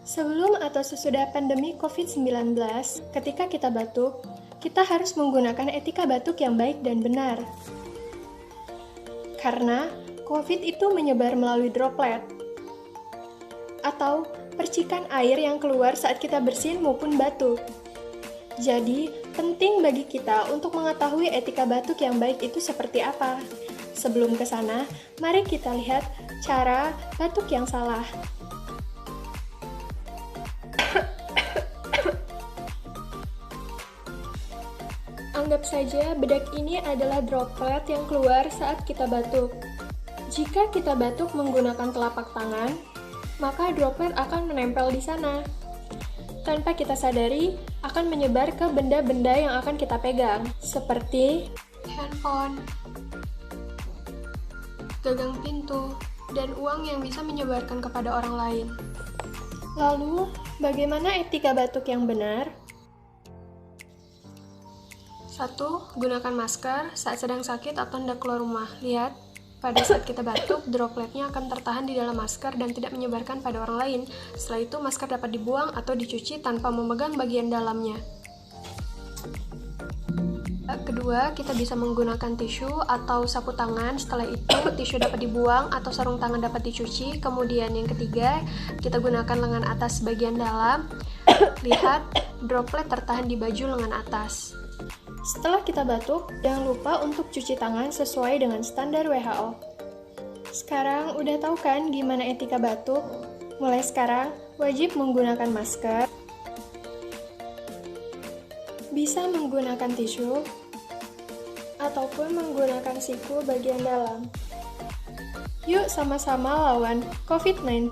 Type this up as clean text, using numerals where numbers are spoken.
Sebelum atau sesudah pandemi COVID-19, ketika kita batuk, kita harus menggunakan etika batuk yang baik dan benar. Karena COVID itu menyebar melalui droplet atau percikan air yang keluar saat kita bersin maupun batuk. Jadi, penting bagi kita untuk mengetahui etika batuk yang baik itu seperti apa. Sebelum ke sana, mari kita lihat cara batuk yang salah. Anggap saja bedak ini adalah droplet yang keluar saat kita batuk. Jika kita batuk menggunakan telapak tangan, maka droplet akan menempel di sana. Tanpa kita sadari, akan menyebar ke benda-benda yang akan kita pegang, seperti handphone, gagang pintu, dan uang yang bisa menyebarkan kepada orang lain. Lalu, bagaimana etika batuk yang benar? 1. Gunakan masker saat sedang sakit atau hendak keluar rumah. Lihat, pada saat kita batuk, dropletnya akan tertahan di dalam masker dan tidak menyebarkan pada orang lain. Setelah itu, masker dapat dibuang atau dicuci tanpa memegang bagian dalamnya. Kedua, kita bisa menggunakan tisu atau sapu tangan. Setelah itu, tisu dapat dibuang atau sarung tangan dapat dicuci. Kemudian yang ketiga, kita gunakan lengan atas bagian dalam. Lihat, droplet tertahan di baju lengan atas. Setelah kita batuk, jangan lupa untuk cuci tangan sesuai dengan standar WHO. Sekarang udah tahu kan gimana etika batuk? Mulai sekarang, wajib menggunakan masker, bisa menggunakan tisu, ataupun menggunakan siku bagian dalam. Yuk sama-sama lawan COVID-19.